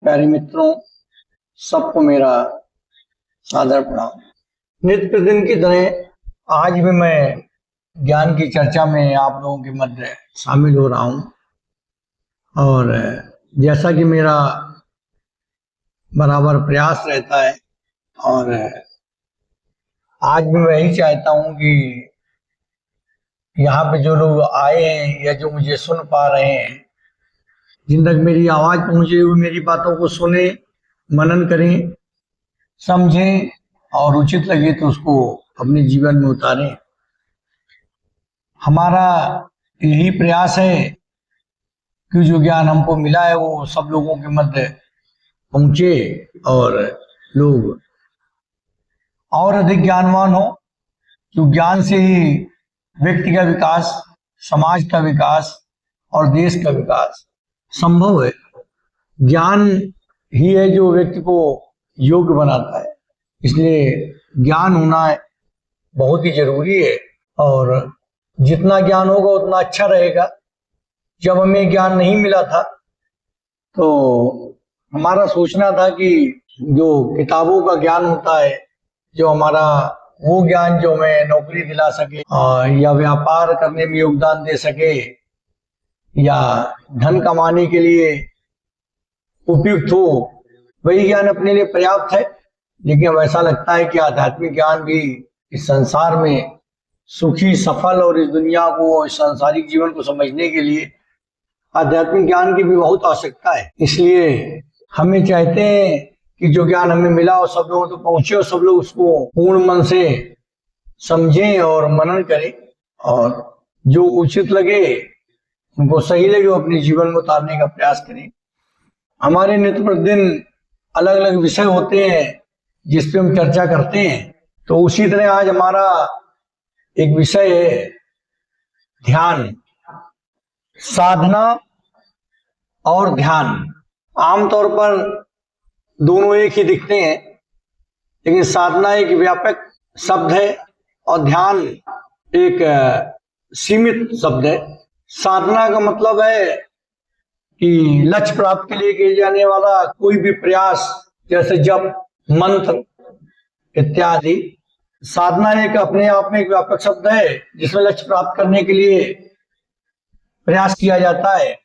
प्यारे मित्रों, सबको मेरा सादर प्रणाम। नित्य प्रतिदिन की तरह आज भी मैं ज्ञान की चर्चा में आप लोगों के मध्य शामिल हो रहा हूं और जैसा कि मेरा बराबर प्रयास रहता है और आज भी मैं यही चाहता हूं कि यहाँ पे जो लोग आए हैं या जो मुझे सुन पा रहे हैं, जिन तक मेरी आवाज पहुंचे हुई मेरी बातों को सुने, मनन करें, समझें और उचित लगे तो उसको अपने जीवन में उतारें। हमारा यही प्रयास है कि जो ज्ञान हमको मिला है वो सब लोगों के मध्य पहुंचे और लोग और अधिक ज्ञानवान हो। जो ज्ञान से ही व्यक्ति का विकास, समाज का विकास और देश का विकास संभव है। ज्ञान ही है जो व्यक्ति को योग्य बनाता है, इसलिए ज्ञान होना बहुत ही जरूरी है और जितना ज्ञान होगा उतना अच्छा रहेगा। जब हमें ज्ञान नहीं मिला था तो हमारा सोचना था कि जो किताबों का ज्ञान होता है, जो हमारा वो ज्ञान जो हमें नौकरी दिला सके या व्यापार करने में योगदान दे सके या धन कमाने के लिए उपयुक्त हो, वही ज्ञान अपने लिए पर्याप्त है। लेकिन अब ऐसा लगता है कि आध्यात्मिक ज्ञान भी इस संसार में सुखी, सफल और इस दुनिया को, इस सांसारिक जीवन को समझने के लिए आध्यात्मिक ज्ञान की भी बहुत आवश्यकता है। इसलिए हमें चाहते हैं कि जो ज्ञान हमें मिला वो सब लोगों तक पहुंचे और सब लोग उसको पूर्ण मन से समझें और मनन करें और जो उचित लगे, उनको सही लगे, वो अपने जीवन में उतारने का प्रयास करें। हमारे नित्य प्रतिदिन अलग अलग विषय होते हैं जिस पे हम चर्चा करते हैं, तो उसी तरह आज हमारा एक विषय है ध्यान, साधना और ध्यान। आमतौर पर दोनों एक ही दिखते हैं, लेकिन साधना एक व्यापक शब्द है और ध्यान एक सीमित शब्द है। साधना का मतलब है कि लक्ष्य प्राप्त के लिए किए जाने वाला कोई भी प्रयास, जैसे जप, मंत्र इत्यादि। साधना एक अपने आप में एक व्यापक शब्द है जिसमें लक्ष्य प्राप्त करने के लिए प्रयास किया जाता है।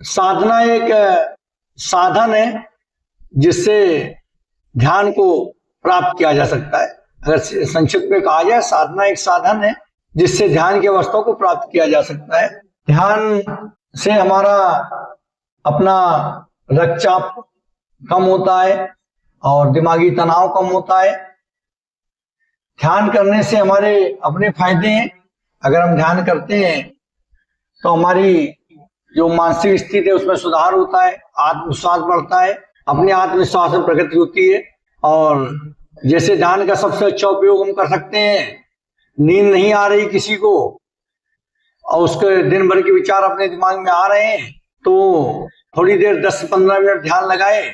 साधना एक साधन है जिससे ध्यान को प्राप्त किया जा सकता है। अगर संक्षिप्त में कहा जाए, साधना एक साधन है जिससे ध्यान की अवस्थाओं को प्राप्त किया जा सकता है। ध्यान से हमारा अपना रक्तचाप कम होता है और दिमागी तनाव कम होता है। ध्यान करने से हमारे अपने फायदे हैं। अगर हम ध्यान करते हैं तो हमारी जो मानसिक स्थिति है उसमें सुधार होता है, आत्मविश्वास बढ़ता है, अपने आत्मविश्वास में प्रगति होती है। और जैसे ध्यान का सबसे अच्छा उपयोग हम कर सकते हैं, नींद नहीं आ रही किसी को और उसके दिन भर के विचार अपने दिमाग में आ रहे हैं, तो थोड़ी देर 10 से 15 मिनट ध्यान लगाए,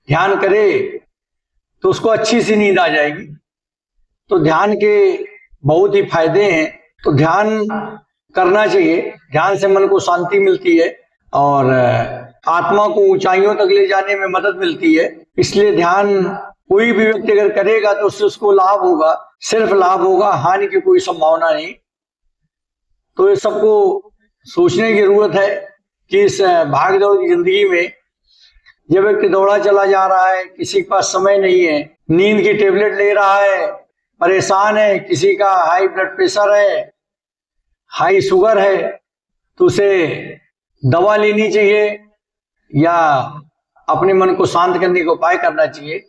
ध्यान करे तो उसको अच्छी सी नींद आ जाएगी। तो ध्यान के बहुत ही फायदे हैं, तो ध्यान करना चाहिए। ध्यान से मन को शांति मिलती है और आत्मा को ऊंचाइयों तक ले जाने में मदद मिलती है। इसलिए ध्यान कोई भी व्यक्ति अगर करेगा तो उससे उसको लाभ होगा, सिर्फ लाभ होगा, हानि की कोई संभावना नहीं। तो ये सबको सोचने की जरूरत है कि इस भाग दौड़ की जिंदगी में जब व्यक्ति दौड़ा चला जा रहा है, किसी के पास समय नहीं है, नींद की टेबलेट ले रहा है, परेशान है, किसी का हाई ब्लड प्रेशर है, हाई शुगर है, तो उसे दवा लेनी चाहिए या अपने मन को शांत करने का उपाय करना चाहिए।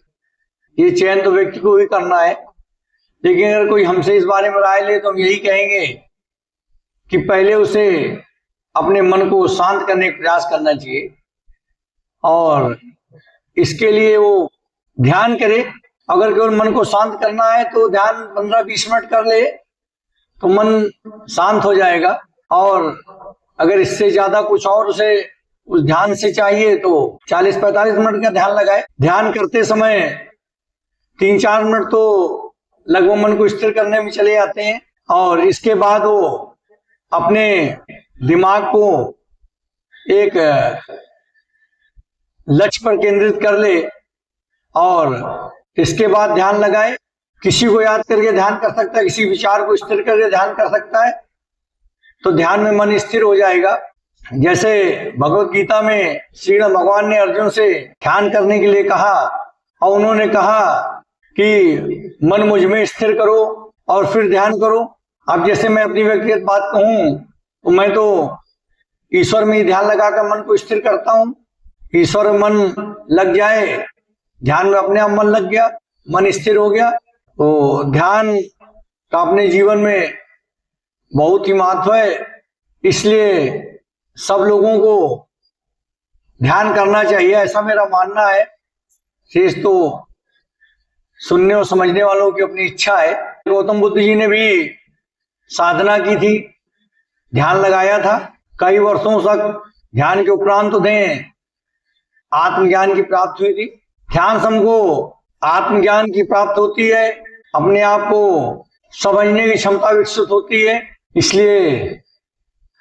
ये चयन तो व्यक्ति को ही करना है। लेकिन अगर कोई हमसे इस बारे में राय ले तो हम यही कहेंगे कि पहले उसे अपने मन को शांत करने का प्रयास करना चाहिए और इसके लिए वो ध्यान करे। अगर केवल मन को शांत करना है तो ध्यान 15-20 मिनट कर ले तो मन शांत हो जाएगा। और अगर इससे ज्यादा कुछ और उसे उस ध्यान से चाहिए तो 40-45 मिनट का ध्यान लगाए। ध्यान करते समय 3-4 मिनट तो लगभग मन को स्थिर करने में चले जाते हैं और इसके बाद वो अपने दिमाग को एक लक्ष्य पर केंद्रित कर ले और इसके बाद ध्यान लगाए। किसी को याद करके ध्यान कर सकता है, किसी विचार को स्थिर करके ध्यान कर सकता है, तो ध्यान में मन स्थिर हो जाएगा। जैसे भगवत गीता में श्री भगवान ने अर्जुन से ध्यान करने के लिए कहा और उन्होंने कहा कि मन मुझ में स्थिर करो और फिर ध्यान करो। अब जैसे मैं अपनी व्यक्तिगत बात कहूं तो मैं तो ईश्वर में ही ध्यान लगाकर मन को स्थिर करता हूं। ईश्वर में मन लग जाए, ध्यान में अपने आप मन लग गया, मन स्थिर हो गया। तो ध्यान का अपने जीवन में बहुत ही महत्व है, इसलिए सब लोगों को ध्यान करना चाहिए, ऐसा मेरा मानना है। शेष तो सुनने और समझने वालों की अपनी इच्छा है। गौतम बुद्ध जी ने भी साधना की थी, ध्यान लगाया था, कई वर्षों तक ध्यान के उपरांत उन्हें आत्मज्ञान की प्राप्ति हुई थी। ध्यान से हमको आत्मज्ञान की प्राप्त होती है, अपने आप को समझने की क्षमता विकसित होती है। इसलिए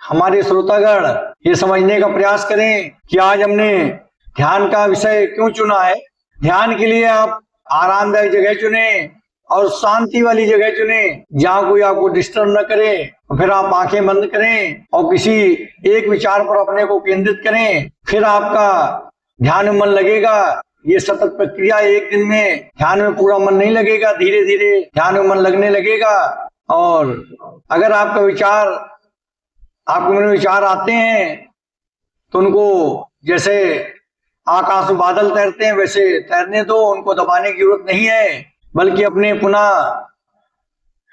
हमारे श्रोतागण ये समझने का प्रयास करें कि आज हमने ध्यान का विषय क्यों चुना है। ध्यान के लिए आप आरामदायक जगह चुने और शांति वाली जगह चुने, जहां कोई आपको डिस्टर्ब न करे। फिर आप आंखें बंद करें और किसी एक विचार पर अपने को केंद्रित करें, फिर आपका ध्यान में मन लगेगा। ये सतत प्रक्रिया, एक दिन में ध्यान में पूरा मन नहीं लगेगा, धीरे धीरे ध्यान में मन लगने लगेगा। और अगर आपके मन में विचार आते हैं तो उनको जैसे आकाश में बादल तैरते हैं वैसे तैरने दो, उनको दबाने की जरूरत नहीं है, बल्कि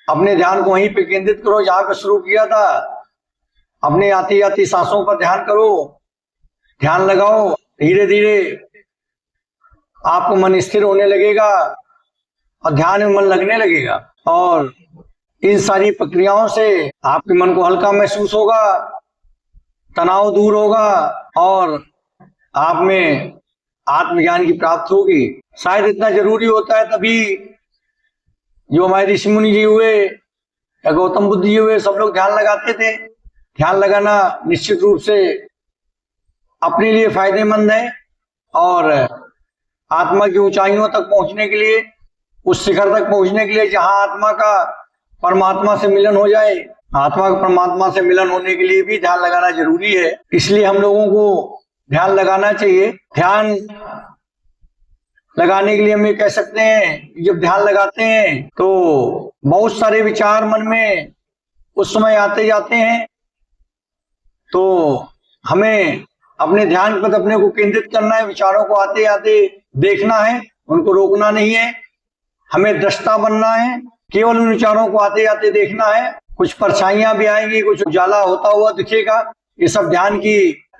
अपने ध्यान को वहीं पे केंद्रित करो जहां पे शुरू किया था। अपने आती आती सांसों पर ध्यान करो, ध्यान लगाओ, धीरे धीरे आपको मन स्थिर होने लगेगा और ध्यान में मन लगने लगेगा। और इन सारी प्रक्रियाओं से आपके मन को हल्का महसूस होगा, तनाव दूर होगा और आप में आत्मज्ञान की प्राप्ति होगी। शायद इतना जरूरी होता है, तभी जो हमारे ऋषि मुनि जी हुए या गौतम बुद्ध जी हुए, सब लोग ध्यान लगाते थे। ध्यान लगाना निश्चित रूप से अपने लिए फायदेमंद है और आत्मा की ऊंचाइयों तक पहुंचने के लिए, उस शिखर तक पहुंचने के लिए जहां आत्मा का परमात्मा से मिलन हो जाए, आत्मा का परमात्मा से मिलन होने के लिए भी ध्यान लगाना जरूरी है। इसलिए हम लोगों को ध्यान लगाना चाहिए। ध्यान लगाने के लिए हम ये कह सकते हैं, जब ध्यान लगाते हैं तो बहुत सारे विचार मन में उस समय आते जाते हैं, तो हमें अपने ध्यान पर अपने को केंद्रित करना है। विचारों को आते आते देखना है, उनको रोकना नहीं है। हमें दृष्टा बनना है, केवल उन विचारों को आते आते देखना है। कुछ परछाइयां भी आएंगी, कुछ उजाला होता हुआ दिखेगा, ये सब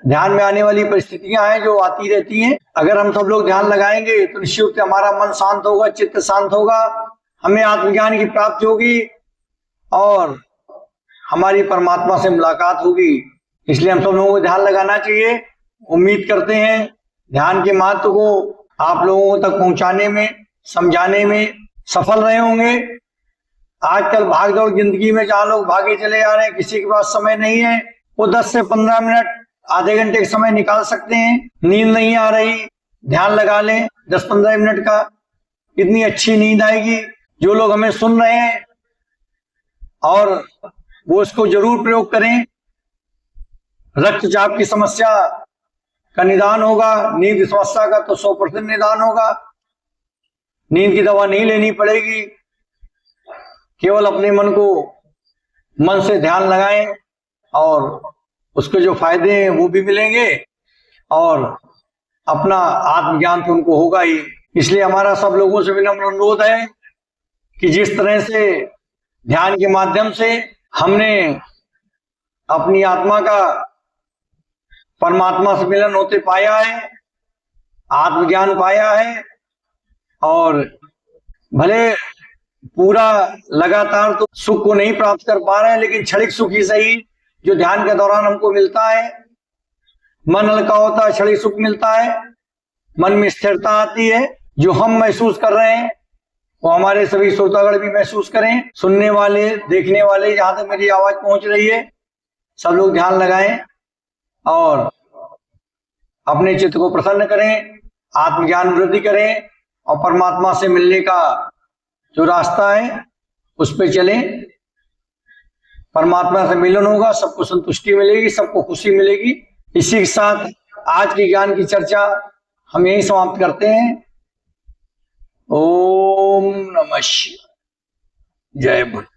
ध्यान में आने वाली परिस्थितियां हैं जो आती रहती हैं। अगर हम सब लोग ध्यान लगाएंगे तो निश्चित रूप से हमारा मन शांत होगा, चित्त शांत होगा, हमें आत्मज्ञान की प्राप्ति होगी और हमारी परमात्मा से मुलाकात होगी। इसलिए हम सब लोगों को ध्यान लगाना चाहिए। उम्मीद करते हैं ध्यान के महत्व को आप लोगों तक पहुंचाने में, समझाने में सफल रहे होंगे। आजकल भागदौड़ जिंदगी में जहां लोग भागे चले जा रहे हैं, किसी के पास समय नहीं है, वो 10 से 15 मिनट, आधे घंटे का समय निकाल सकते हैं। नींद नहीं आ रही, ध्यान लगा लें 10-15 मिनट का, इतनी अच्छी नींद आएगी। जो लोग हमें सुन रहे हैं और वो इसको जरूर प्रयोग करें। रक्तचाप की समस्या का निदान होगा, नींद की समस्या का तो 100% निदान होगा। नींद की दवा नहीं लेनी पड़ेगी, केवल अपने मन से ध्यान लगाएं और उसके जो फायदे हैं वो भी मिलेंगे और अपना आत्मज्ञान तो उनको होगा ही। इसलिए हमारा सब लोगों से विनम्र अनुरोध है कि जिस तरह से ध्यान के माध्यम से हमने अपनी आत्मा का परमात्मा से मिलन होते पाया है, आत्मज्ञान पाया है, और भले पूरा लगातार तो सुख को नहीं प्राप्त कर पा रहे हैं, लेकिन क्षणिक सुख ही सही जो ध्यान के दौरान हमको मिलता है। मन हल्का होता है, क्षणिक सुख मिलता है, मन में स्थिरता आती है। जो हम महसूस कर रहे हैं वो हमारे सभी श्रोतागण भी महसूस करें। सुनने वाले, देखने वाले, जहां तक मेरी आवाज पहुंच रही है, सब लोग ध्यान लगाएं और अपने चित्त को प्रसन्न करें। आत्मज्ञान वृद्धि करें और परमात्मा से मिलने का जो रास्ता है उस पे चलें। परमात्मा से मिलन होगा, सबको संतुष्टि मिलेगी, सबको खुशी मिलेगी। इसी के साथ आज की ज्ञान की चर्चा हम यही समाप्त करते हैं। ओम नमः शिवाय। जय बुद्ध।